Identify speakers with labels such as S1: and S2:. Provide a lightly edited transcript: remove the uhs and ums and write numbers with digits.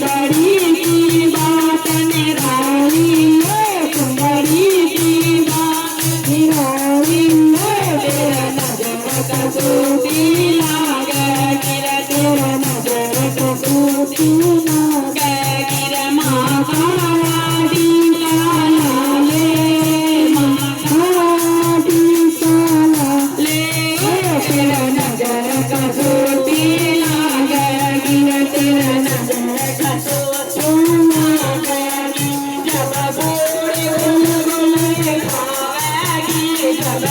S1: सुंदरी की बात निराली है, सुंदरी की बात निराली है। तेरा नजर कसौटी लागे, तेरा नजर कसौटी लागे। गिर माता दी काला ले, माता दी काला ले। तेरा नजर कसौटी लागे, गिर तेरा नजर कसौटी लागे। जब बूढ़ी गुल गुल खावेगी, जब